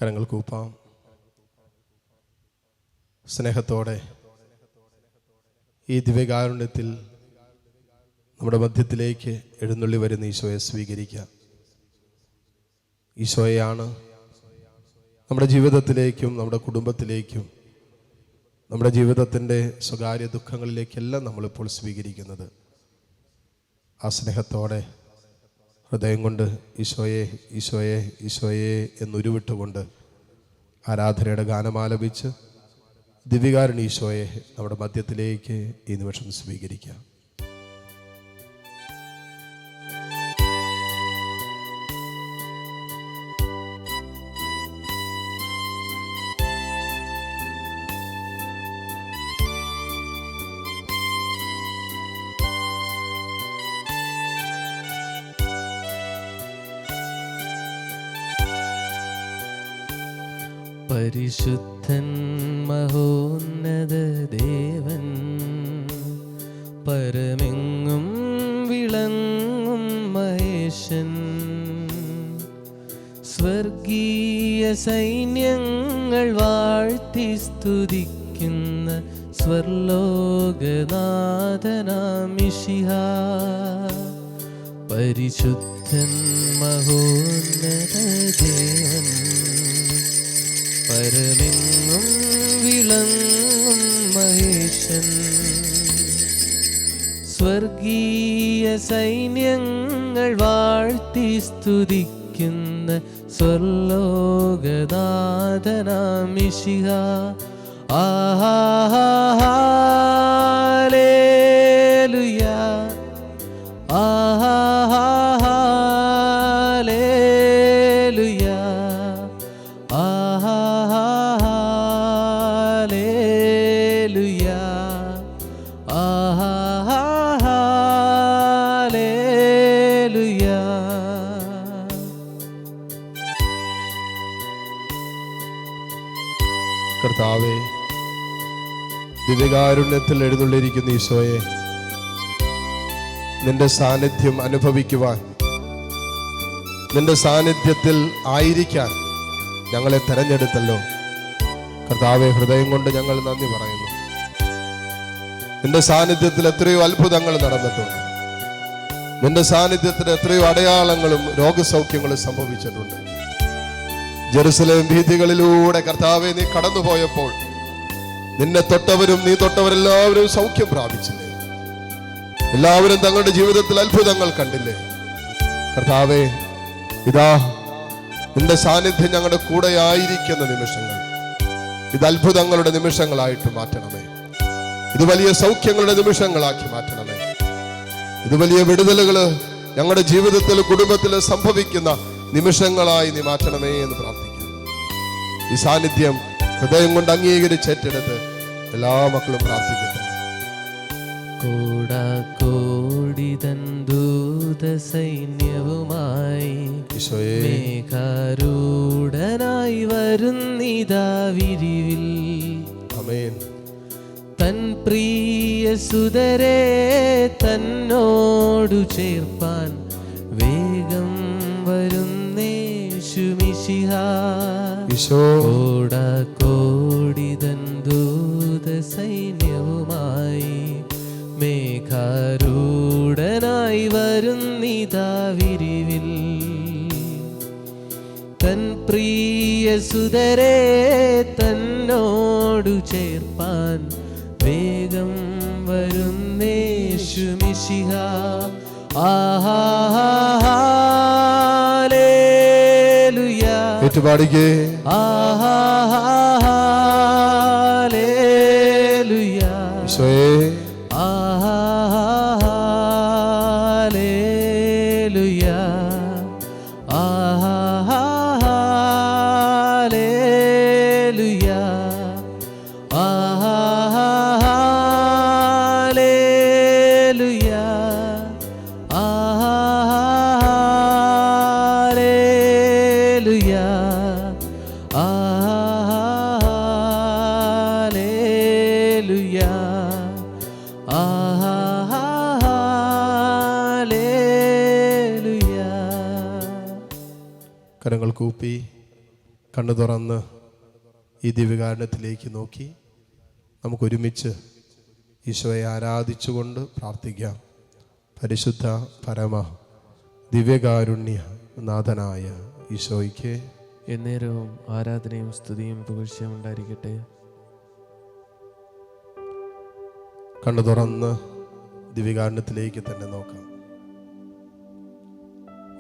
കരങ്ങൾ കൂപ്പാം. സ്നേഹത്തോടെ ഈ ദിവ്യകാരുണ്യത്തിൽ നമ്മുടെ മധ്യത്തിലേക്ക് എഴുന്നള്ളി വരുന്ന ഈശോയെ സ്വീകരിക്കാം. ഈശോയെയാണ് നമ്മുടെ ജീവിതത്തിലേക്കും നമ്മുടെ കുടുംബത്തിലേക്കും നമ്മുടെ ജീവിതത്തിൻ്റെ സ്വകാര്യ ദുഃഖങ്ങളിലേക്കെല്ലാം നമ്മളിപ്പോൾ സ്വീകരിക്കുന്നത്. ആ സ്നേഹത്തോടെ ഹൃദയം കൊണ്ട് ഈശോയെ ഈശോയെ ഈശോയെ എന്നുരുവിട്ടുകൊണ്ട് ആരാധനയുടെ ഗാനമാലപിച്ച് ദിവ്യകാരുണ്യ ഈശോയെ നമ്മുടെ മധ്യത്തിലേക്ക് ഈ നിമിഷം സ്വീകരിക്കാം. പരിശുദ്ധൻ മഹോന്നത ദേവൻ, പരമെങ്ങും വിളങ്ങും മഹേശൻ, സ്വർഗീയ സൈന്യങ്ങൾ വാഴ്ത്തി സ്തുതിക്കുന്ന സ്വർലോകനാഥനാം മിശിഹാ. പരിശുദ്ധൻ മഹോന്നത ദേവൻ, പരമെങ്ങും വിളങ്ങും മഹേശൻ, സ്വർഗീയ സൈന്യങ്ങൾ വാഴ്ത്തി സ്തുതിക്കുന്ന സ്വർലോകനാഥനാം മിശിഹാ. ഹല്ലേലൂയാ, ഹല്ലേലൂയാ, ഹല്ലേലൂയാ, ഹല്ലേലൂയാ. കർത്താവേ, ദിവ്യകാരുണ്യത്തിൽ എഴുന്നള്ളിയിരിക്കുന്ന ഈശോയെ, നിന്റെ സാന്നിധ്യം അനുഭവിക്കുവാൻ, നിന്റെ സാന്നിധ്യത്തിൽ ആയിരിക്കാൻ ഞങ്ങളെ തെരഞ്ഞെടുത്തല്ലോ. കർത്താവെ, ഹൃദയം കൊണ്ട് ഞങ്ങൾ നന്ദി പറയുന്നു. നിന്റെ സാന്നിധ്യത്തിൽ എത്രയോ അത്ഭുതങ്ങൾ നടന്നിട്ടുണ്ട്. നിന്റെ സാന്നിധ്യത്തിൽ എത്രയോ അടയാളങ്ങളും രോഗസൗഖ്യങ്ങളും സംഭവിച്ചിട്ടുണ്ട്. ജെറുസലേം വീഥികളിലൂടെ കർത്താവെ നീ കടന്നുപോയപ്പോൾ നിന്നെ തൊട്ടവരും നീ തൊട്ടവരെല്ലാവരും സൗഖ്യം പ്രാപിച്ചില്ലേ? എല്ലാവരും തങ്ങളുടെ ജീവിതത്തിൽ അത്ഭുതങ്ങൾ കണ്ടില്ലേ? കർത്താവെ, ഇതാ നിന്റെ സാന്നിധ്യം ഞങ്ങളുടെ കൂടെ ആയിരിക്കുന്ന നിമിഷങ്ങൾ ഇത് അത്ഭുതങ്ങളുടെ നിമിഷങ്ങളായിട്ട് മാറ്റണമേ. ഇത് വലിയ സൗഖ്യങ്ങളുടെ നിമിഷങ്ങളാക്കി മാറ്റണമേ. ഇത് വലിയ വിടുതലുകൾ ഞങ്ങളുടെ ജീവിതത്തിൽ കുടുംബത്തിൽ സംഭവിക്കുന്ന നിമിഷങ്ങളായി നീ മാറ്റണമേ എന്ന് പ്രാർത്ഥിക്കാം. ഈ സാന്നിധ്യം ഹൃദയം കൊണ്ട് അംഗീകരിച്ചേറ്റെടുത്ത് എല്ലാ മക്കളും പ്രാർത്ഥിക്കട്ടെ. കോടാകോടി ദൂത സൈന്യവുമായി മേഘാരൂഢനായി വരുന്നിതാ വിരിവിൽ. ആമേൻ. തൻ പ്രിയ സുതരെ തന്നോടു ചേർപ്പാൻ വേഗം വരുന്നേശു മിശിഹാ. കോടാകോടി ദൂത സൈന്യവുമായി മേഘാരൂഢനായി വരുന്നിതാ വിരിവിൽ. തൻ പ്രിയ സുതരെ തന്നോടു ചേർപ്പാൻ വേഗം വരുന്നേശു മിശിഹാ. ഹല്ലേലൂയാ, ഏറ്റുപാടിക്കേ. ഹല്ലേലൂയാ, ഈശോയേ, ഹല്ലേലൂയാ, ഹല്ലേലൂയാ, ഹല്ലേലൂയാ, ഹല്ലേലൂയാ, ഹല്ലേലൂയാ, ഹല്ലേലൂയാ. കരങ്ങൾ കൂപ്പി കണ്ണു തുറന്ന് ഈ ദിവ്യകാരുണ്യത്തിലേക്ക് നോക്കി നമുക്കൊരുമിച്ച് ഈശോയെ ആരാധിച്ചുകൊണ്ട് പ്രാർത്ഥിക്കാം. പരിശുദ്ധ പരമ ദിവ്യകാരുണ്യ നാഥനായ ഈശോയ്ക്ക് എന്നേരവും ആരാധനയും സ്തുതിയും പുകഴ്ചയും ഉണ്ടായിരിക്കട്ടെ. കണ്ണു തുറന്ന് ദിവ്യകാരുണ്യത്തിലേക്ക് തന്നെ നോക്കാം.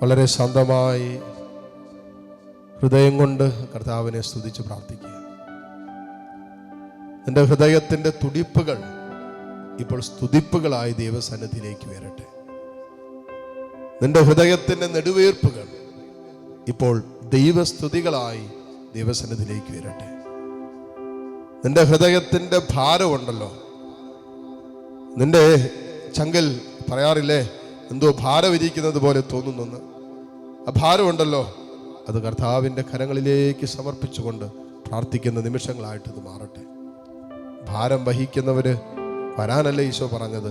വളരെ ശാന്തമായി ഹൃദയം കൊണ്ട് കർത്താവിനെ സ്തുതിച്ച് പ്രാർത്ഥിക്കുക. നിന്റെ ഹൃദയത്തിൻ്റെ തുടിപ്പുകൾ ഇപ്പോൾ സ്തുതിപ്പുകളായി ദൈവസന്നിധിയിലേക്ക് വരട്ടെ. നിന്റെ ഹൃദയത്തിൻ്റെ നെടുവീർപ്പുകൾ ഇപ്പോൾ ദൈവസ്തുതികളായി ദൈവസന്നിധിയിലേക്ക് വരട്ടെ. നിന്റെ ഹൃദയത്തിൻ്റെ ഭാരമുണ്ടല്ലോ, നിന്റെ ചങ്കിൽ പറയാറില്ലേ എന്തോ ഭാരമിരിക്കുന്നത് പോലെ തോന്നുന്നു. ആ ഭാരമുണ്ടല്ലോ, അത് കർത്താവിൻ്റെ കരങ്ങളിലേക്ക് സമർപ്പിച്ചുകൊണ്ട് പ്രാർത്ഥിക്കുന്ന നിമിഷങ്ങളായിട്ട് ഇത് മാറട്ടെ. ഭാരം വഹിക്കുന്നവര് വരാനല്ലേ ഈശോ പറഞ്ഞത്?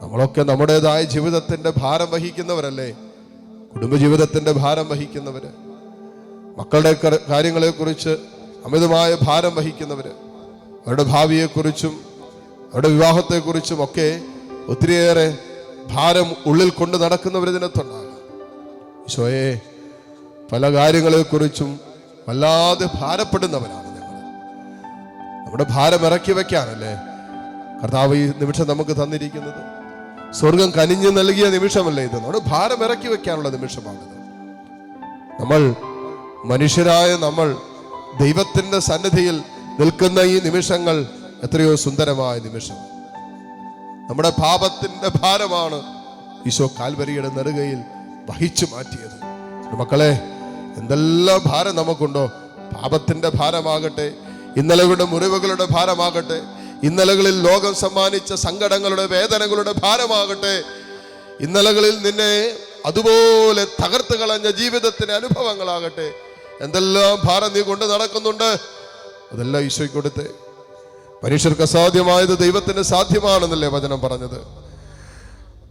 നമ്മളൊക്കെ നമ്മുടേതായ ജീവിതത്തിൻ്റെ ഭാരം വഹിക്കുന്നവരല്ലേ? കുടുംബജീവിതത്തിൻ്റെ ഭാരം വഹിക്കുന്നവര്, മക്കളുടെ കാര്യങ്ങളെക്കുറിച്ച് അമിതമായ ഭാരം വഹിക്കുന്നവര്, അവരുടെ ഭാവിയെക്കുറിച്ചും അവരുടെ വിവാഹത്തെക്കുറിച്ചും ഒക്കെ ഒത്തിരിയേറെ ഭാരം ഉള്ളിൽ കൊണ്ട് നടക്കുന്നവർ ഇതിനകത്തുണ്ടാകാം. ഈശോയെ, പല കാര്യങ്ങളെക്കുറിച്ചും വല്ലാതെ ഭാരപ്പെടുന്നവരാണ് ഞങ്ങൾ. നമ്മുടെ ഭാരം ഇറക്കി വയ്ക്കാനല്ലേ കർത്താവ് ഈ നിമിഷം നമുക്ക് തന്നിരിക്കുന്നത്. സ്വർഗം കനിഞ്ഞു നൽകിയ നിമിഷമല്ലേ ഇത്? നമ്മുടെ ഭാരം ഇറക്കി വെക്കാനുള്ള നിമിഷമാണിത്. നമ്മൾ മനുഷ്യരായ നമ്മൾ ദൈവത്തിൻ്റെ സന്നിധിയിൽ നിൽക്കുന്ന ഈ നിമിഷങ്ങൾ എത്രയോ സുന്ദരമായ നിമിഷം. നമ്മുടെ പാപത്തിൻ്റെ ഭാരമാണ് ഈശോ കാൽവരിയുടെ നെറുകയിൽ വഹിച്ചു മാറ്റിയത്. മക്കളെ, എന്തെല്ലാം ഭാരം നമുക്കുണ്ടോ, പാപത്തിൻ്റെ ഭാരമാകട്ടെ, ഇന്നലകളുടെ മുറിവുകളുടെ ഭാരമാകട്ടെ, ഇന്നലകളിൽ ലോകം സമ്മാനിച്ച സങ്കടങ്ങളുടെ വേദനകളുടെ ഭാരമാകട്ടെ, ഇന്നലകളിൽ നിന്നെ അതുപോലെ തകർത്ത് കളഞ്ഞ ജീവിതത്തിന്റെ അനുഭവങ്ങളാകട്ടെ, എന്തെല്ലാം ഭാരം നീ കൊണ്ട് നടക്കുന്നുണ്ട്, അതെല്ലാം ഈശോയ്ക്ക് കൊടുത്തേ. മനുഷ്യർക്ക് അസാധ്യമായത് ദൈവത്തിന് സാധ്യമാണെന്നല്ലേ വചനം പറഞ്ഞത്?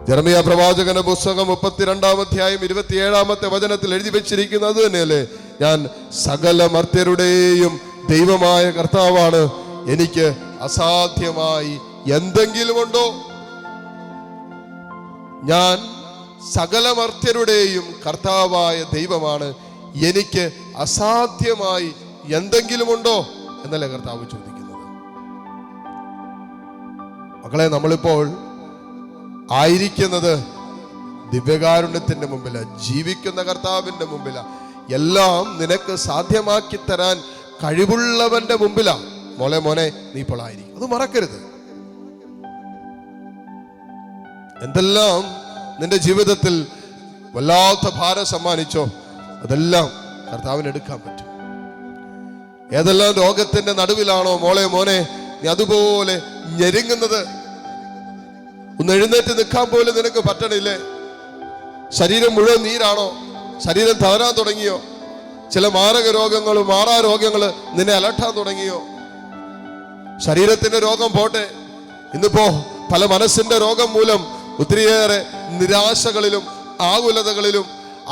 ജെറമിയ പ്രവാചകന്റെ പുസ്തകം 32-ാം അധ്യായം 27-ാമത്തെ വചനത്തിൽ എഴുതി വെച്ചിരിക്കുന്നത് അത് തന്നെയല്ലേ? ഞാൻ സകല മർത്യരുടെയും ദൈവമായ കർത്താവാണ്, എനിക്ക് അസാധ്യമായി എന്തെങ്കിലും ഉണ്ടോ? ഞാൻ സകല മർത്യരുടെയും കർത്താവായ ദൈവമാണ്, എനിക്ക് അസാധ്യമായി എന്തെങ്കിലും ഉണ്ടോ എന്നല്ലേ കർത്താവ് ചോദിക്കുന്നത്. മക്കളെ, നമ്മളിപ്പോൾ ആയിരിക്കുന്നത് ദിവ്യകാരുണ്യത്തിന്റെ മുമ്പില, ജീവിക്കുന്ന കർത്താവിന്റെ മുമ്പില, എല്ലാം നിനക്ക് സാധ്യമാക്കി തരാൻ കഴിവുള്ളവന്റെ മുമ്പിലാ. മോനെ നീ ഇപ്പോൾ ആയിരിക്കും, അത് മറക്കരുത്. എന്തെല്ലാം നിന്റെ ജീവിതത്തിൽ വല്ലാത്ത ഭാരം സമ്മാനിച്ചോ, അതെല്ലാം കർത്താവിന് എടുക്കാൻ പറ്റും. ഏതെല്ലാം രോഗത്തിന്റെ നടുവിലാണോ മോനെ നീ അതുപോലെ ഞെരുങ്ങുന്നത്, ഒന്ന് എഴുന്നേറ്റ് നിൽക്കാൻ പോലും നിനക്ക് പറ്റണില്ലേ? ശരീരം മുഴുവൻ നീരാണോ? ശരീരം തളരാൻ തുടങ്ങിയോ? ചില മാരക രോഗങ്ങൾ, മാറാ രോഗങ്ങൾ നിന്നെ അലട്ടാൻ തുടങ്ങിയോ? ശരീരത്തിന്റെ രോഗം പോട്ടെ, ഇന്നിപ്പോ പല മനസ്സിന്റെ രോഗം മൂലം ഒത്തിരിയേറെ നിരാശകളിലും ആകുലതകളിലും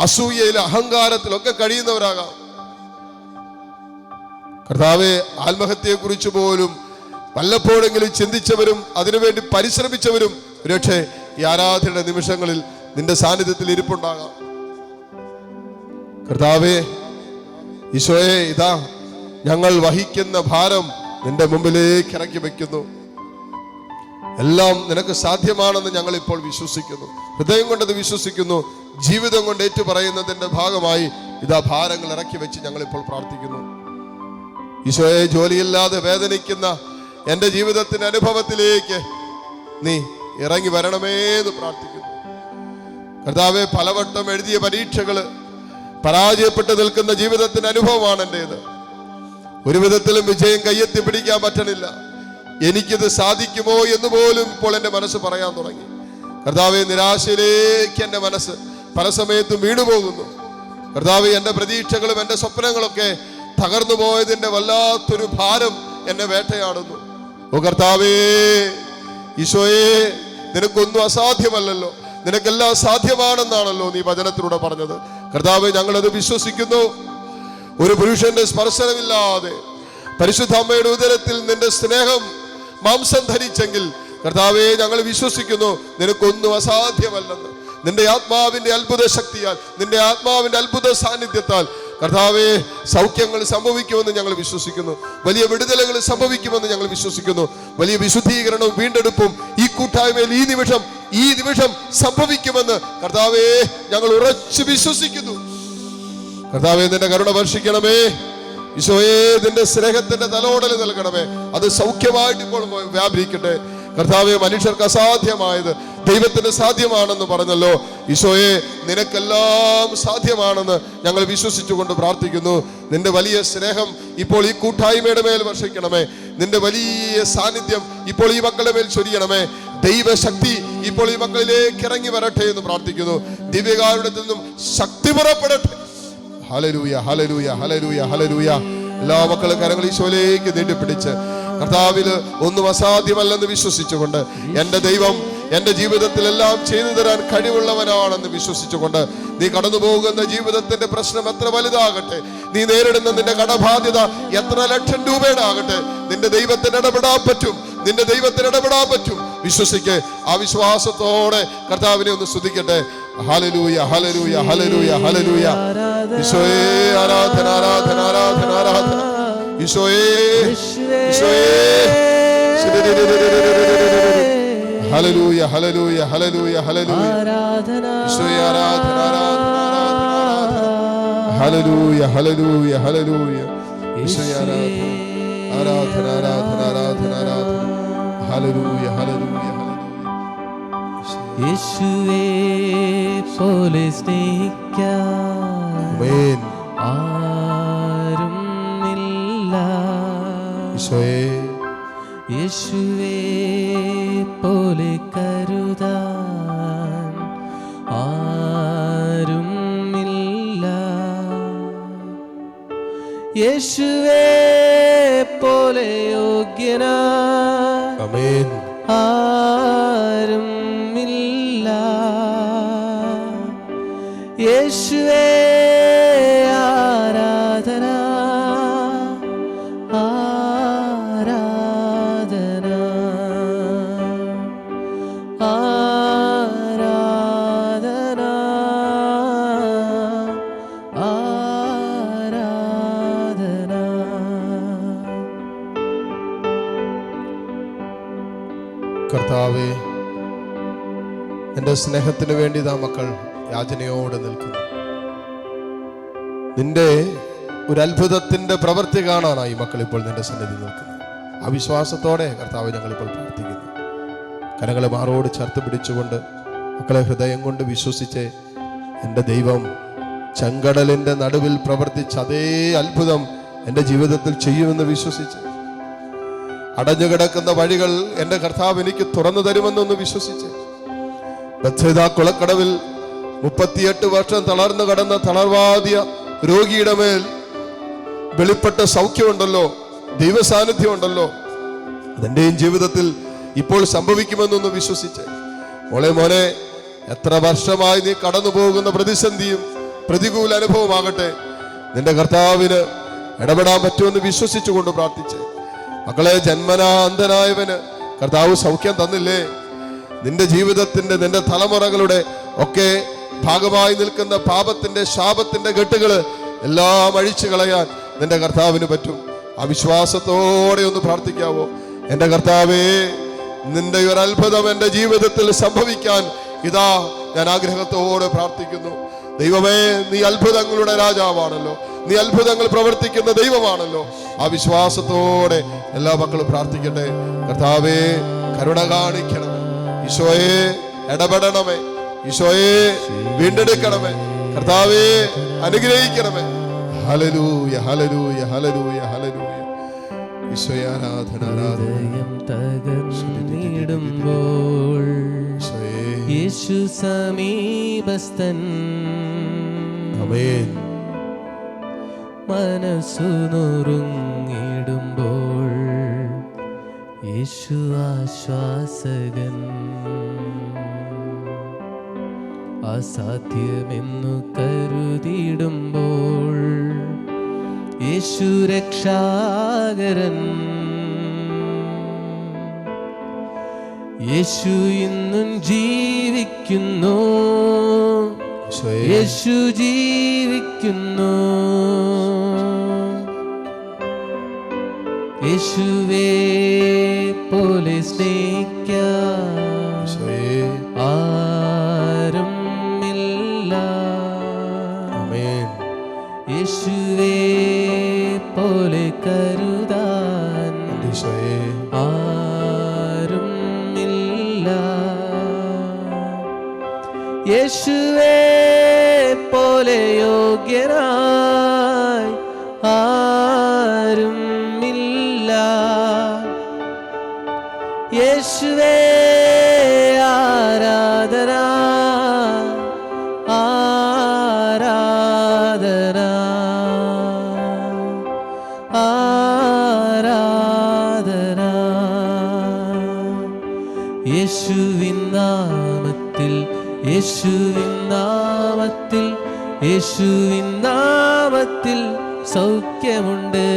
അസൂയയിലും അഹങ്കാരത്തിലൊക്കെ കഴിയുന്നവരാകാം. കർത്താവെ, ആത്മഹത്യയെ കുറിച്ച് പോലും വല്ലപ്പോഴെങ്കിലും ചിന്തിച്ചവരും അതിനുവേണ്ടി പരിശ്രമിച്ചവരും ഒരുപക്ഷെ ഈ ആരാധനയുടെ നിമിഷങ്ങളിൽ നിന്റെ സാന്നിധ്യത്തിൽ ഇരിപ്പുണ്ടാകാം. കർത്താവെ, ഈശോയെ, ഇതാ ഞങ്ങൾ വഹിക്കുന്ന ഭാരം നിന്റെ മുമ്പിലേക്ക് ഇറക്കി വെക്കുന്നു. എല്ലാം നിനക്ക് സാധ്യമാണെന്ന് ഞങ്ങൾ ഇപ്പോൾ വിശ്വസിക്കുന്നു, ഹൃദയം കൊണ്ടത് വിശ്വസിക്കുന്നു. ജീവിതം കൊണ്ട് ഏറ്റുപറയുന്നതിന്റെ ഭാഗമായി ഇതാ ഭാരങ്ങൾ ഇറക്കി വെച്ച് ഞങ്ങൾ ഇപ്പോൾ പ്രാർത്ഥിക്കുന്നു. ഈശോയെ, ജോലിയില്ലാതെ വേദനിക്കുന്ന എൻ്റെ ജീവിതത്തിന്റെ അനുഭവത്തിലേക്ക് നീ ഇറങ്ങി വരണമേന്ന് പ്രാർത്ഥിക്കുന്നു. കർത്താവെ, പലവട്ടം എഴുതിയ പരീക്ഷകള് പരാജയപ്പെട്ട് നിൽക്കുന്ന ജീവിതത്തിന്റെ അനുഭവമാണ് എൻ്റേത്. ഒരു വിധത്തിലും വിജയം കയ്യെത്തി പിടിക്കാൻ പറ്റണില്ല. എനിക്കിത് സാധിക്കുമോ എന്ന് പോലും ഇപ്പോൾ എൻ്റെ മനസ്സ് പറയാൻ തുടങ്ങി. കർത്താവെ, നിരാശയിലേക്ക് എൻ്റെ മനസ്സ് പല സമയത്തും വീണുപോകുന്നു. കർത്താവെ, എൻ്റെ പ്രതീക്ഷകളും എൻ്റെ സ്വപ്നങ്ങളൊക്കെ തകർന്നു പോയതിൻ്റെ വല്ലാത്തൊരു ഭാരം എന്നെ വേട്ടയാടുന്നു. ഓ കർത്താവേ, ഈശോയെ, നിനക്കൊന്നും അസാധ്യമല്ലല്ലോ, നിനക്കെല്ലാം സാധ്യമാണെന്നാണല്ലോ നീ വചനത്തിലൂടെ പറഞ്ഞത്. കർത്താവേ, ഞങ്ങളത് വിശ്വസിക്കുന്നു. ഒരു പുരുഷന്റെ സ്പർശനമില്ലാതെ പരിശുദ്ധ അമ്മയുടെ ഉദരത്തിൽ നിന്റെ സ്നേഹം മാംസം ധരിച്ചെങ്കിൽ കർത്താവേ, ഞങ്ങൾ വിശ്വസിക്കുന്നു നിനക്കൊന്നും അസാധ്യമല്ലെന്ന്. നിന്റെ ആത്മാവിന്റെ അത്ഭുത ശക്തിയാൽ, നിന്റെ ആത്മാവിന്റെ അത്ഭുത സാന്നിധ്യത്താൽ കർത്താവേ, സൗഖ്യങ്ങൾ സംഭവിക്കുമെന്ന് ഞങ്ങൾ വിശ്വസിക്കുന്നു. വലിയ വിടുതലുകൾ സംഭവിക്കുമെന്ന് ഞങ്ങൾ വിശ്വസിക്കുന്നു. വലിയ വിശുദ്ധീകരണവും വീണ്ടെടുപ്പും ഈ കൂട്ടായ്മയിൽ ഈ നിമിഷം സംഭവിക്കുമെന്ന് കർത്താവേ ഞങ്ങൾ ഉറച്ചു വിശ്വസിക്കുന്നു. കർത്താവേ, നിന്റെ കരുണ വർഷിക്കണമേ. ഈശോയെ, നിന്റെ സ്നേഹത്തിന്റെ തലോടൽ നൽകണമേ. അത് സൗഖ്യമായിട്ട് ഇപ്പോൾ വ്യാപരിക്കട്ടെ. കർത്താവേ, മനുഷ്യർക്ക് അസാധ്യമായത് ദൈവത്തിന് സാധ്യമാണെന്ന് പറഞ്ഞല്ലോ. ഈശോയെ, നിനക്കെല്ലാം സാധ്യമാണെന്ന് ഞങ്ങൾ വിശ്വസിച്ചുകൊണ്ട് പ്രാർത്ഥിക്കുന്നു. നിന്റെ വലിയ സ്നേഹം ഇപ്പോൾ ഈ കൂട്ടായ്മയുടെ മേൽ വർഷിക്കണമേ. നിന്റെ വലിയ സാന്നിധ്യം ഇപ്പോൾ ഈ മക്കളുടെ മേൽ ചൊരിയണമേ. ദൈവശക്തി ഇപ്പോൾ ഈ മക്കളിലേക്ക് ഇറങ്ങി വരട്ടെ എന്ന് പ്രാർത്ഥിക്കുന്നു. ദിവ്യകാരുടെ നിന്നും ശക്തി പുറപ്പെടട്ടെ. Hallelujah, hallelujah, hallelujah, hallelujah. എല്ലാ മക്കളും കരങ്ങൾ ഈശോയിലേക്ക് നീട്ടിപ്പിടിച്ച് കർത്താവിൽ ഒന്നും അസാധ്യമല്ലെന്ന് വിശ്വസിച്ചുകൊണ്ട് എൻ്റെ ദൈവം എൻ്റെ ജീവിതത്തിൽ എല്ലാം ചെയ്തു തരാൻ കഴിവുള്ളവനാണെന്ന് വിശ്വസിച്ചുകൊണ്ട് നീ കടന്നു പോകുന്ന ജീവിതത്തിന്റെ പ്രശ്നം എത്ര വലുതാകട്ടെ, നീ നേരിടുന്ന നിന്റെ കടബാധ്യത എത്ര ലക്ഷം രൂപയുടെ ആകട്ടെ, നിന്റെ ദൈവത്തിന് ഇടപെടാൻ പറ്റും, നിന്റെ ദൈവത്തിന് ഇടപെടാൻ പറ്റും. വിശ്വസിക്ക്. ആ വിശ്വാസത്തോടെ കർത്താവിനെ ഒന്ന് സ്തുതിക്കട്ടെ. Hallelujah, hallelujah, hallelujah, hallelujah. ഈശോയേ, ആരാധന, ആരാധന, ആരാധന, ആരാധന. ഈശോയേ, ഈശോയേ, ഹല്ലേലൂയ, ഹല്ലേലൂയ, ഹല്ലേലൂയ, ഹല്ലേലൂയ. ഈശോയേ, ആരാധന, ആരാധന, ആരാധന, ആരാധന. Hallelujah, hallelujah, hallelujah. ഈശോയേ, ആരാധന, ആരാധന, ആരാധന, ആരാധന, ആരാധന. Hallelujah, hallelujah, hallelujah. യേശുവേ പോലെ സ്നേഹിക്കാൻ ആരുമില്ല. ഈശോയേ, യേശുവേ പോലെ കരുതാൻ ആരുമില്ല. യേശുവേ പോലെ യോഗ്യനാൻ ആമേൻ ആരുമില്ല. യേശുവേ ആരാധന, ആരാധന, ആരാധന, ആരാധന. കർത്താവേ, എൻ്റെ സ്നേഹത്തിന് വേണ്ടി ഇതാ മക്കൾ യാചനയോടെ നിൽക്കുന്നു. നിന്റെ ഒരു അത്ഭുതത്തിന്റെ പ്രവൃത്തി കാണാനായി മക്കൾ ഇപ്പോൾ നിന്റെ സന്നിധി നിൽക്കുന്നു. ആ വിശ്വാസത്തോടെ കർത്താവ് ഞങ്ങളിപ്പോൾ പ്രാർത്ഥിക്കുന്നു. കരങ്ങളെ മാറോട് ചേർത്ത് പിടിച്ചുകൊണ്ട് മക്കളെ ഹൃദയം കൊണ്ട് വിശ്വസിച്ച് എൻ്റെ ദൈവം ചെങ്കടലിന്റെ നടുവിൽ പ്രവർത്തിച്ച അതേ അത്ഭുതം എൻ്റെ ജീവിതത്തിൽ ചെയ്യുമെന്ന് വിശ്വസിച്ച്, അടഞ്ഞുകിടക്കുന്ന വഴികൾ എൻ്റെ കർത്താവ് എനിക്ക് തുറന്നു തരുമെന്നൊന്ന് വിശ്വസിച്ച്, ബത്സേദ കുളക്കടവിൽ 38 വർഷം തളർന്നു കടന്ന തളർവാദിയ രോഗിയുടെ മേൽ വെളിപ്പെട്ട സൗഖ്യമുണ്ടല്ലോ, ദൈവസാന്നിധ്യം ഉണ്ടല്ലോ, അതെന്റെയും ജീവിതത്തിൽ ഇപ്പോൾ സംഭവിക്കുമെന്നൊന്ന് വിശ്വസിച്ച്, മോനെ, എത്ര വർഷമായി നീ കടന്നു പോകുന്ന പ്രതിസന്ധിയും പ്രതികൂല അനുഭവമാകട്ടെ, നിന്റെ കർത്താവിന് ഇടപെടാൻ പറ്റുമെന്ന് വിശ്വസിച്ചുകൊണ്ട് പ്രാർത്ഥിച്ച്, മക്കളെ, ജന്മനാ അന്ധനായവന് കർത്താവ് സൗഖ്യം തന്നില്ലേ? നിന്റെ ജീവിതത്തിന്റെ, നിന്റെ തലമുറകളുടെ ഒക്കെ ഭാഗമായി നിൽക്കുന്ന പാപത്തിന്റെ ശാപത്തിന്റെ കെട്ടുകള് എല്ലാം അഴിച്ചു കളയാൻ നിന്റെ കർത്താവിന് പറ്റും. ആ വിശ്വാസത്തോടെ ഒന്ന് പ്രാർത്ഥിക്കാവോ? എൻ്റെ കർത്താവേ, നിന്റെ ഒരു അത്ഭുതം എൻ്റെ ജീവിതത്തിൽ സംഭവിക്കാൻ ഇതാ ഞാൻ ആഗ്രഹത്തോടെ പ്രാർത്ഥിക്കുന്നു. ദൈവമേ, നീ അത്ഭുതങ്ങളുടെ രാജാവാണല്ലോ, നീ അത്ഭുതങ്ങൾ പ്രവർത്തിക്കുന്ന ദൈവമാണല്ലോ. ആ വിശ്വാസത്തോടെ എല്ലാ മക്കളും പ്രാർത്ഥിക്കട്ടെ. കർത്താവേ, കരുണ കാണിക്കണമേ. ഈശോയെ, ഇടപെടണമേ. ഈശോയെ, വീണ്ടെടുക്കണമേ. കർത്താവേ, അനുഗ്രഹിക്കണമേ. Hallelujah, hallelujah, hallelujah, hallelujah. ഈശോയെ, ആരാധന, ആരാധന. തകർന്നിടുമ്പോൾ യേശു സമീപസ്ഥൻ. ആമേൻ. മനസ്സു നുറുങ്ങിടുമ്പോൾ യേശു ആശ്വാസകൻ. അസാധ്യമെന്നു കരുതിടുമ്പോൾ യേശു രക്ഷാകരൻ. യേശു ഇന്നും ജീവിക്കുന്നു, യേശു ജീവിക്കുന്നു. യേശുവേ പോലെ സ്നേഹിക്കാൻ ആരും ഇല്ല. യേശുവേ പോലെ കരുതാൻ ആരും ഇല്ല. യേശുവേ പോലെ യോഗ്യനായി ആരും ഇല്ല. യേശുവേ ആരാധന ആരാധന ആരാധന. യേശുവിൻ നാമത്തിൽ യേശുവിൻ നാമത്തിൽ യേശുവിൻ നാമത്തിൽ സൗഖ്യമുണ്ട്.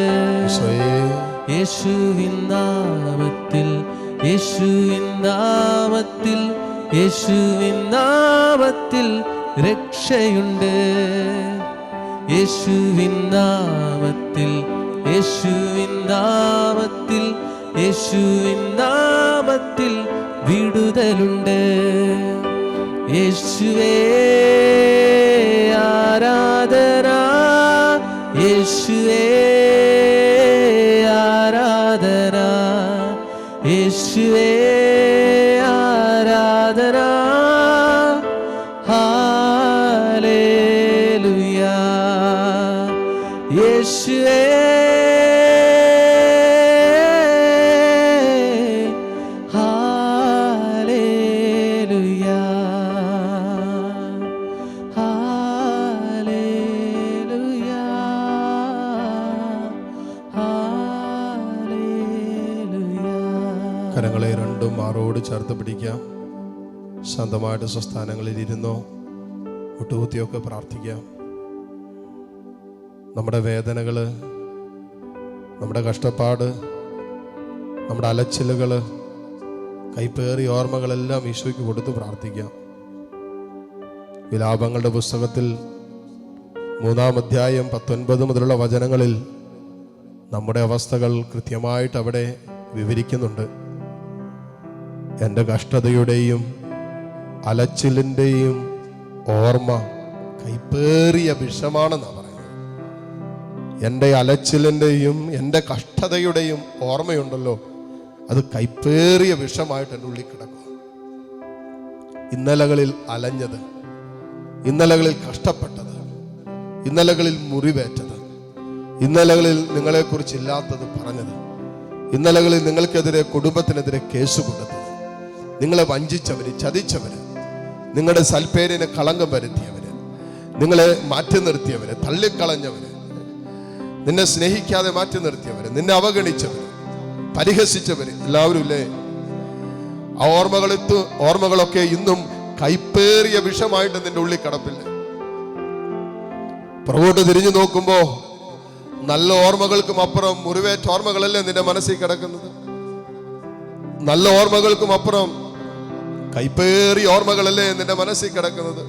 യേശുവിൻ നാമത്തിൽ യേശുവിൻ നാമത്തിൽ യേശുവിൻ നാമത്തിൽ രക്ഷയുണ്ട്. യേശുവിൻ നാമത്തിൽ യേശുവിൻ നാമത്തിൽ യേശുവിൻ നാമത്തിൽ വിടുതലുണ്ട്. യേശുവേ ആരാധന, യേശുവേ ആരാധന, യേശുവേ ആരാധന. ഹല്ലേലൂയ. യേശുവേ ഹല്ലേലൂയ ഹല്ലേലൂയ ഹല്ലേലൂയ. കരങ്ങളെ രണ്ടും മാറോട് ചേർത്ത് പിടിക്കാം. ശാന്തമായിട്ട് സ്വസ്ഥാനങ്ങളിൽ ഇരുന്നോ, മുട്ടുകുത്തിയൊക്കെ പ്രാർത്ഥിക്കാം. നമ്മുടെ വേദനകൾ, നമ്മുടെ കഷ്ടപ്പാട്, നമ്മുടെ അലച്ചിലുകൾ, കൈപ്പേറിയ ഓർമ്മകളെല്ലാം ഈശോയ്ക്ക് കൊടുത്ത് പ്രാർത്ഥിക്കാം. വിലാപങ്ങളുടെ പുസ്തകത്തിൽ 3-ാം അധ്യായം 19 മുതലുള്ള വചനങ്ങളിൽ നമ്മുടെ അവസ്ഥകൾ കൃത്യമായിട്ട് അവിടെ വിവരിക്കുന്നുണ്ട്. എൻ്റെ കഷ്ടതയുടെയും അലച്ചിലിൻ്റെയും ഓർമ്മ കൈപ്പേറിയ വിഷമാണെന്നാണ് പറയുന്നത്. എൻ്റെ അലച്ചിലിൻ്റെയും എൻ്റെ കഷ്ടതയുടെയും ഓർമ്മയുണ്ടല്ലോ, അത് കൈപ്പേറിയ വിഷമായിട്ട് എൻ്റെ ഉള്ളിൽ കിടക്കും. ഇന്നലകളിൽ അലഞ്ഞത്, ഇന്നലകളിൽ കഷ്ടപ്പെട്ടത്, ഇന്നലകളിൽ മുറിവേറ്റത്, ഇന്നലകളിൽ നിങ്ങളെക്കുറിച്ചില്ലാത്തത് പറഞ്ഞത്, ഇന്നലകളിൽ നിങ്ങൾക്കെതിരെ കുടുംബത്തിനെതിരെ കേസ് കൊടുത്തത്, നിങ്ങളെ വഞ്ചിച്ചവര്, ചതിച്ചവര്, നിങ്ങളുടെ സൽപ്പേരിന് കളങ്കം വരുത്തിയവര്, നിങ്ങളെ മാറ്റി നിർത്തിയവര്, തള്ളിക്കളഞ്ഞവര്, നിന്നെ സ്നേഹിക്കാതെ മാറ്റി നിർത്തിയവര്, നിന്നെ അവഗണിച്ചവര്, പരിഹസിച്ചവര്, എല്ലാവരും ഇല്ലേ? ആ ഓർമ്മകളൊക്കെ ഇന്നും കൈപ്പേറിയ വിഷമായിട്ട് നിന്റെ ഉള്ളിൽ കിടപ്പില്ല. പുറകോട്ട് തിരിഞ്ഞു നോക്കുമ്പോ നല്ല ഓർമ്മകൾക്കും അപ്പുറം മുറിവേറ്റ ഓർമ്മകളല്ലേ നിന്റെ മനസ്സിൽ കിടക്കുന്നത്. നല്ല ഓർമ്മകൾക്കും അപ്പുറം കൈപ്പേറിയ ഓർമ്മകളല്ലേ നിന്റെ മനസ്സിൽ കിടക്കുന്നത്.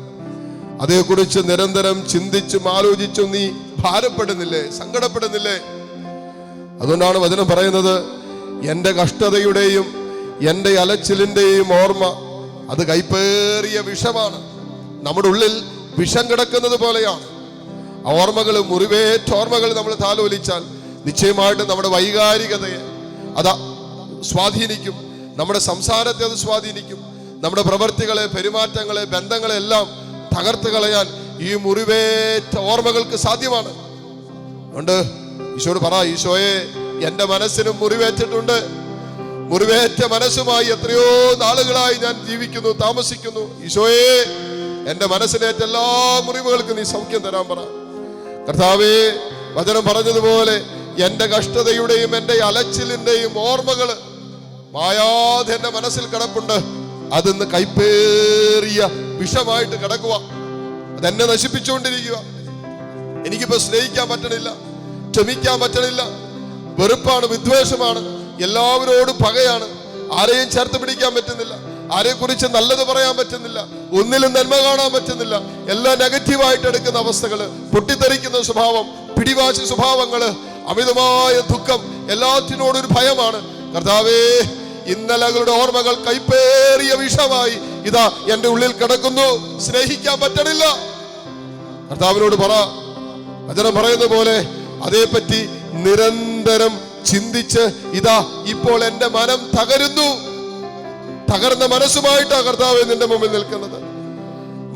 അതേക്കുറിച്ച് നിരന്തരം ചിന്തിച്ചും ആലോചിച്ചും നീ ഭാരപ്പെടുന്നില്ലേ, സങ്കടപ്പെടുന്നില്ലേ? അതുകൊണ്ടാണ് വചനം പറയുന്നത്, എൻ്റെ കഷ്ടതയുടെയും എൻ്റെ അലച്ചിലിൻ്റെയും ഓർമ്മ അത് കൈപ്പേറിയ വിഷമാണ്. നമ്മുടെ ഉള്ളിൽ വിഷം കിടക്കുന്നത് പോലെയാണ് ആ ഓർമ്മകൾ. മുറിവേറ്റ ഓർമ്മകൾ നമ്മൾ താലോലിച്ചാൽ നിശ്ചയമായിട്ട് നമ്മുടെ വൈകാരികതയെ അത് സ്വാധീനിക്കും, നമ്മുടെ സംസാരത്തെ അത് സ്വാധീനിക്കും, നമ്മുടെ പ്രവൃത്തികളെ, പെരുമാറ്റങ്ങളെ, ബന്ധങ്ങളെ എല്ലാം തകർത്ത് കളയാൻ ഈ മുറിവേറ്റ ഓർമ്മകൾക്ക് സാധ്യമാണ്. അതുകൊണ്ട് ഈശോയോട് പറ, ഈശോയെ എൻ്റെ മനസ്സിനും മുറിവേറ്റിട്ടുണ്ട്. മുറിവേറ്റ മനസ്സുമായി എത്രയോ നാളുകളായി ഞാൻ ജീവിക്കുന്നു, താമസിക്കുന്നു. ഈശോയെ എൻ്റെ മനസ്സിനേറ്റ എല്ലാ മുറിവുകൾക്കും നീ സൗഖ്യം തരാൻ പറ. കർത്താവേ, വചനം പറഞ്ഞതുപോലെ എൻ്റെ കഷ്ടതയുടെയും എൻ്റെ അലച്ചിലിൻ്റെയും ഓർമ്മകൾ മായാതെ എൻ്റെ മനസ്സിൽ കിടപ്പുണ്ട്. അതിന്ന് കൈപ്പേറിയ വിഷമായിട്ട് കിടക്കുക. അതെന്നെ നശിപ്പിച്ചുകൊണ്ടിരിക്കുക. എനിക്കിപ്പോ സ്നേഹിക്കാൻ പറ്റണില്ല, ക്ഷമിക്കാൻ പറ്റണില്ല. വെറുപ്പാണ്, വിദ്വേഷമാണ്, എല്ലാവരോടും പകയാണ്. ആരെയും ചേർത്ത് പിടിക്കാൻ പറ്റുന്നില്ല, ആരെ കുറിച്ച് നല്ലത് പറയാൻ പറ്റുന്നില്ല, ഒന്നിലും നന്മ കാണാൻ പറ്റുന്നില്ല. എല്ലാം നെഗറ്റീവായിട്ട് എടുക്കുന്ന അവസ്ഥകള്, പൊട്ടിത്തെറിക്കുന്ന സ്വഭാവം, പിടിവാശി സ്വഭാവങ്ങള്, അമിതമായ ദുഃഖം, എല്ലാത്തിനോടൊരു ഭയമാണ്. കർത്താവേ, ഇന്നലകളുടെ ഓർമ്മകൾ കൈപ്പേറിയ വിഷമായി ഇതാ എന്റെ ഉള്ളിൽ കിടക്കുന്നു. സ്നേഹിക്കാൻ പറ്റണില്ല. കർത്താവിനോട് പറ. വചനം പറയുന്ന പോലെ അതേപ്പറ്റി നിരന്തരം ചിന്തിച്ച് ഇതാ ഇപ്പോൾ എന്റെ മനം തകരുന്നു. തകർന്ന മനസ്സുമായിട്ടാ കർത്താവ് നിന്റെ മുമ്പിൽ നിൽക്കുന്നത്.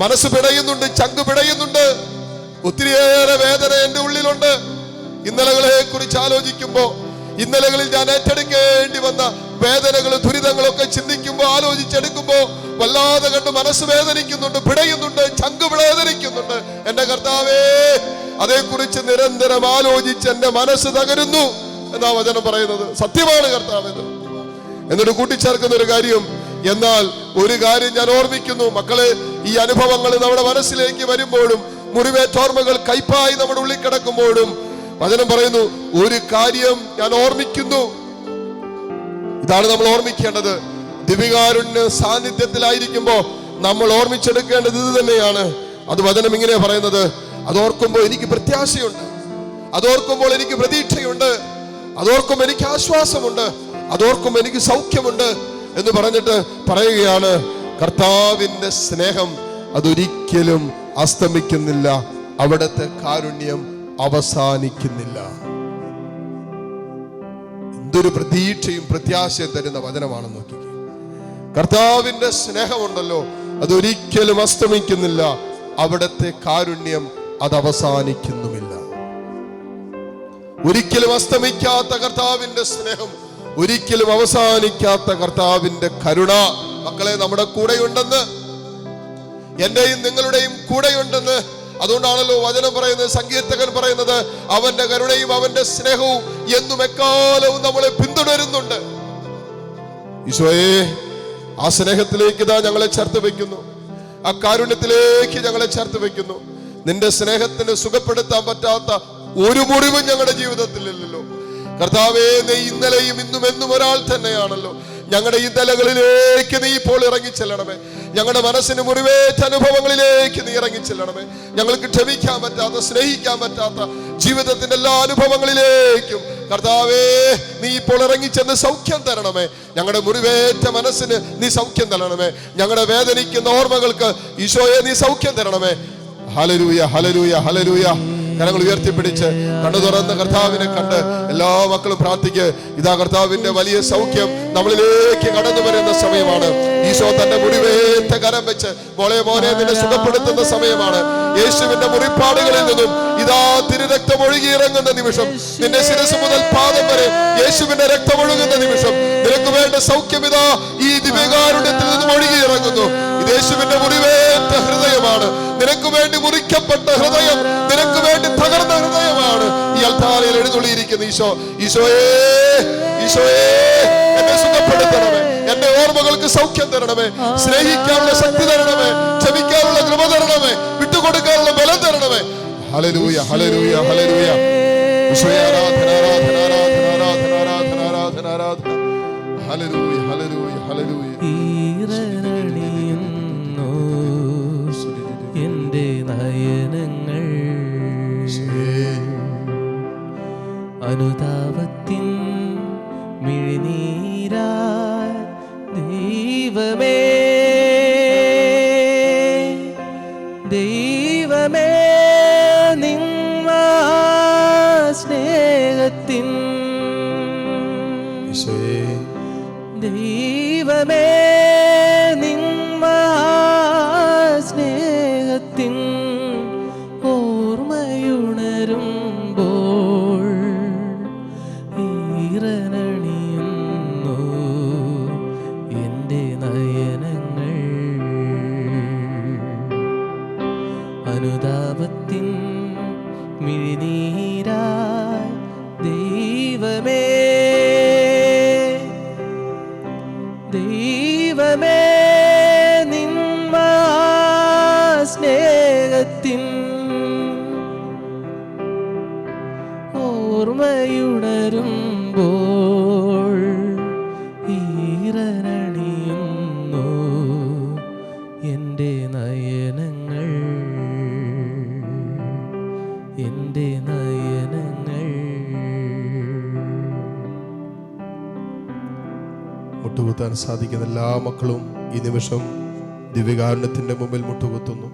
മനസ്സ് പിടയുന്നുണ്ട്, ചങ്ക് പിടയുന്നുണ്ട്, ഒത്തിരിയേറെ വേദന എന്റെ ഉള്ളിലുണ്ട്. ഇന്നലകളെ കുറിച്ച് ആലോചിക്കുമ്പോ, ഇന്നലകളിൽ ഞാൻ ഏറ്റെടുക്കേണ്ടി വന്ന വേദനകളും ദുരിതങ്ങളൊക്കെ ചിന്തിക്കുമ്പോ, ആലോചിച്ചെടുക്കുമ്പോ വല്ലാതെ കണ്ട് മനസ്സ് വേദനിക്കുന്നുണ്ട്, പിടയുന്നുണ്ട്, ചങ്ക് വേദനിക്കുന്നുണ്ട്. എന്റെ കർത്താവേ, അതേക്കുറിച്ച് നിരന്തരം ആലോചിച്ച് എന്റെ മനസ്സ് തകരുന്നു എന്നാ വചനം പറയുന്നത്. സത്യമാണ് കർത്താവ്. എന്നിട്ട് കൂട്ടിച്ചേർക്കുന്ന ഒരു കാര്യം, എന്നാൽ ഒരു കാര്യം ഞാൻ ഓർമ്മിക്കുന്നു. മക്കളെ, ഈ അനുഭവങ്ങൾ നമ്മുടെ മനസ്സിലേക്ക് വരുമ്പോഴും, മുറിവേറ്റോർമ്മകൾ കൈപ്പായി നമ്മുടെ ഉള്ളിൽ കിടക്കുമ്പോഴും വചനം പറയുന്നു, ഒരു കാര്യം ഞാൻ ഓർമ്മിക്കുന്നു. ഇതാണ് നമ്മൾ ഓർമ്മിക്കേണ്ടത്. ദിവികാരുണ്യ സാന്നിധ്യത്തിലായിരിക്കുമ്പോ നമ്മൾ ഓർമ്മിച്ചെടുക്കേണ്ടത് ഇത് തന്നെയാണ്. അത് വചനം ഇങ്ങനെയാ പറയുന്നത്, അതോർക്കുമ്പോൾ എനിക്ക് പ്രത്യാശയുണ്ട്, അതോർക്കുമ്പോൾ എനിക്ക് പ്രതീക്ഷയുണ്ട്, അതോർക്കുമ്പോൾ എനിക്ക് ആശ്വാസമുണ്ട്, അതോർക്കുമ്പോൾ എനിക്ക് സൗഖ്യമുണ്ട് എന്ന് പറഞ്ഞിട്ട് പറയുകയാണ്, കർത്താവിന്റെ സ്നേഹം അതൊരിക്കലും അസ്തമിക്കുന്നില്ല, അവിടുത്തെ കാരുണ്യം അവസാനിക്കുന്നില്ല. എന്തൊരു പ്രതീക്ഷയും പ്രത്യാശയും തരുന്ന വചനമാണെന്ന് നോക്കി. കർത്താവിന്റെ സ്നേഹമുണ്ടല്ലോ, അതൊരിക്കലും അസ്തമിക്കുന്നില്ല, അവിടുത്തെ കാരുണ്യം അത് അവസാനിക്കുന്നുമില്ല. ഒരിക്കലും അസ്തമിക്കാത്ത കർത്താവിന്റെ സ്നേഹം, ഒരിക്കലും അവസാനിക്കാത്ത കർത്താവിന്റെ കരുണ മക്കളെ നമ്മുടെ കൂടെയുണ്ടെന്ന്, എന്റെയും നിങ്ങളുടെയും കൂടെയുണ്ടെന്ന്. അതുകൊണ്ടാണല്ലോ വചനം പറയുന്നത്, സങ്കീർത്തകൻ പറയുന്നത്, അവന്റെ കരുണയും അവന്റെ സ്നേഹവും എന്നും എക്കാലവും നമ്മളെ പിന്തുടരുന്നുണ്ട്. ഈശോയെ, ആ സ്നേഹത്തിലേക്ക് ഇതാ ഞങ്ങളെ ചേർത്ത് വെക്കുന്നു, ആ കാരുണ്യത്തിലേക്ക് ഞങ്ങളെ ചേർത്ത് വെക്കുന്നു. നിന്റെ സ്നേഹത്തിന് സുഖപ്പെടുത്താൻ പറ്റാത്ത ഒരു മുറിവും ഞങ്ങളുടെ ജീവിതത്തിലില്ലല്ലോ കർത്താവേ. നീ ഇന്നലെയും ഇന്നും എന്നും ഒരാൾ തന്നെയാണല്ലോ. ഞങ്ങളുടെ ഈ തലകളിലേക്ക് നീ ഇപ്പോൾ ഇറങ്ങിച്ചെല്ലണമേ. ഞങ്ങളുടെ മനസ്സിന് മുറിവേറ്റ അനുഭവങ്ങളിലേക്ക് നീ ഇറങ്ങിച്ചെല്ലണമേ. ഞങ്ങൾക്ക് ക്ഷമിക്കാൻ പറ്റാത്ത, സ്നേഹിക്കാൻ പറ്റാത്ത ജീവിതത്തിന്റെ എല്ലാ അനുഭവങ്ങളിലേക്കും കർത്താവേ നീ ഇപ്പോൾ ഇറങ്ങിച്ചെന്ന് സൗഖ്യം തരണമേ. ഞങ്ങളുടെ മുറിവേറ്റ മനസ്സിന് നീ സൗഖ്യം തരണമേ. ഞങ്ങളുടെ വേദനിക്കുന്ന ഓർമ്മകൾക്ക് ഈശോയെ നീ സൗഖ്യം തരണമേ. Hallelujah, hallelujah, hallelujah. കരങ്ങൾ ഉയർത്തിപ്പിടിച്ച് കണ്ണു തുറന്ന് കർത്താവിനെ കണ്ട് എല്ലാ മക്കളും പ്രാർത്ഥിക്ക്. ഇതാ കർത്താവിന്റെ വലിയ സൗഖ്യം നമ്മളിലേക്ക് കടന്നു വരുന്ന സമയമാണ്. ഈശോ തന്റെ മുറിവേറ്റ കരം വെച്ച് മോനെ നിന്നെ സുഖപ്പെടുത്തുന്ന സമയമാണ്. യേശുവിന്റെ മുറിപ്പാടുകളിൽ നിന്നും ഇതാ തിരുരക്തം ഒഴുകിയിറങ്ങുന്ന നിമിഷം, നിന്റെ ശിരസ് മുതൽ പാദം വരെ യേശുവിന്റെ രക്തം ഒഴുകുന്ന നിമിഷം, നിനക്ക് വേണ്ട സൗഖ്യം ഇതാ ഈ ദിവ്യകാരുണ്യത്തിൽ നിന്നും ഒഴുകിയിറങ്ങുന്നു. ഇത് യേശുവിന്റെ മുറിവേറ്റ ഹൃദയമാണ്. നിനക്ക് വേണ്ടി മുറിക്കപ്പെട്ട ഹൃദയം, നിനക്ക് വേണ്ടി തകർന്ന ഹൃദയമാണ് ഈ അൽത്താരയിൽ എഴുന്നള്ളിയിരിക്കുന്ന ഈശോ. ഈശോയേ, ഈശോയേ, എന്നെ സുഖപ്പെടുത്തണമേ, എന്റെ ഓർമ്മകൾക്ക് സൗഖ്യം തരണമേ, സ്നേഹിക്കാനുള്ള ശക്തി തരണമേ, ക്ഷമിക്കാനുള്ള കൃപ തരണമേ, വിട്ടുകൊടുക്കാനുള്ള ബലം തരണമേ. Hallelujah, hallelujah, hallelujah. ഈശോയെ ആരാധന, ആരാധന, ആരാധന, ആരാധന, ആരാധന, ആരാധന, ആരാധന. Hallelujah, hallelujah, hallelujah. ഈറനണിയുന്നു എന്റെ നയനങ്ങൾ, അനുതാപത്തിൻ മിഴിനീരാൽ ദൈവമേ, ദൈവമേ, നിന്ന സ്നേഹത്തിൻ, ദൈവമേ, നിന്ന സ്നേഹത്തിൻ ഓർമ്മയുണരുമ്പോൾ ഈറനണിയുന്നു എൻ്റെ നയനങ്ങൾ, അനുതാപത്തിൻ മിഴിനീരായി ദൈവമേ, ദൈവമേ, നിന്ന സ്നേഹത്തിൻ ചിന്തയുണരുമ്പോൾ ഈറനണിയുന്നു എൻ്റെ നയനങ്ങൾ, എൻ്റെ നയനങ്ങൾ. മുട്ടുകുത്താൻ സാധിക്കുന്ന എല്ലാ മക്കളും ഈ നിമിഷം ദിവ്യകാരുണ്യത്തിന്റെ മുമ്പിൽ മുട്ടുകുത്തുന്നു.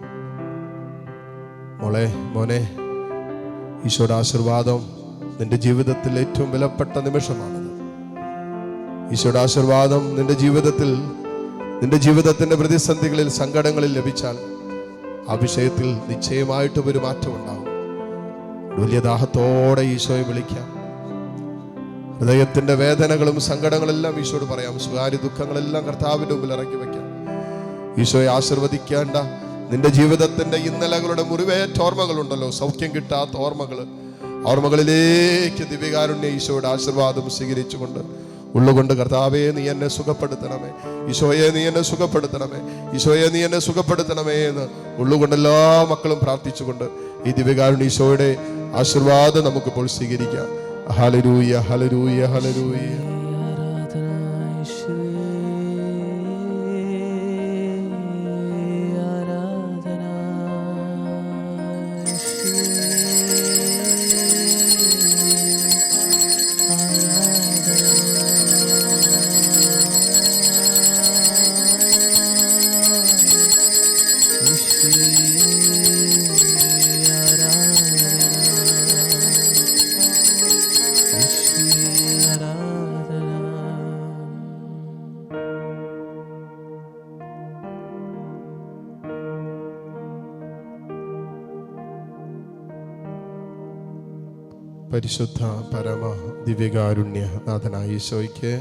മോളെ, മോനെ, ഈശോയുടെ ആശീർവാദം നിന്റെ ജീവിതത്തിൽ ഏറ്റവും വിലപ്പെട്ട നിമിഷമാണത്. ഈശോയുടെ ആശീർവാദം നിന്റെ ജീവിതത്തിൽ, നിന്റെ ജീവിതത്തിന്റെ പ്രതിസന്ധികളിൽ, സങ്കടങ്ങളിൽ ലഭിച്ചാൽ ആ വിഷയത്തിൽ നിശ്ചയമായിട്ടും ഒരു മാറ്റം ഉണ്ടാകും. വലിയ ദാഹത്തോടെ ഈശോയെ വിളിക്കാം. ഹൃദയത്തിന്റെ വേദനകളും സങ്കടങ്ങളെല്ലാം ഈശോയോട് പറയാം. സ്വകാര്യ ദുഃഖങ്ങളെല്ലാം കർത്താവിന്റെ മുമ്പിൽ ഇറക്കി വയ്ക്കാം. ഈശോയെ ആശീർവദിക്കേണ്ട നിന്റെ ജീവിതത്തിന്റെ ഇന്നലകളുടെ മുറിവേറ്റ ഓർമ്മകളുണ്ടല്ലോ, സൗഖ്യം കിട്ടാത്ത ഓർമ്മകളിലേക്ക് ദിവ്യകാരുണ്യ ഈശോയുടെ ആശീർവാദം സ്വീകരിച്ചുകൊണ്ട് ഉള്ളുകൊണ്ട് കർത്താവേ നീ എന്നെ സുഖപ്പെടുത്തണമേ, ഈശോയെ നീ എന്നെ സുഖപ്പെടുത്തണമേ, ഈശോയെ നീ എന്നെ സുഖപ്പെടുത്തണമേ എന്ന് ഉള്ളുകൊണ്ട് എല്ലാ മക്കളും പ്രാർത്ഥിച്ചുകൊണ്ട് ഈ ദിവ്യകാരുണ്യ ഈശോയുടെ ആശീർവാദം നമുക്കിപ്പോൾ സ്വീകരിക്കാം. Hallelujah, hallelujah, hallelujah. പരിശുദ്ധ പരമ ദിവ്യകാരുണ്യ നാഥനായ ഈശോയ്ക്ക്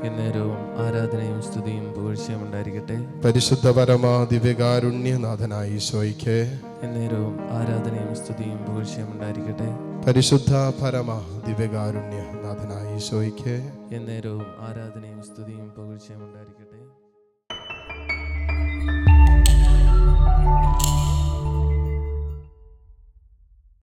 എന്നേരവും ആരാധനയും സ്തുതിയും പുകഴ്ചയും ഉണ്ടായിരിക്കട്ടെ. പരിശുദ്ധ പരമ ദിവ്യകാരുണ്യ നാഥനായ ഈശോയ്ക്ക് എന്നേരവും ആരാധനയും സ്തുതിയും പുകഴ്ചയും ഉണ്ടായിരിക്കട്ടെ. പരിശുദ്ധ പരമ ദിവ്യകാരുണ്യ നാഥനായ ഈശോയ്ക്ക് എന്നേരവും ആരാധനയും സ്തുതിയും പുകഴ്ചയും ഉണ്ടായിരിക്കട്ടെ.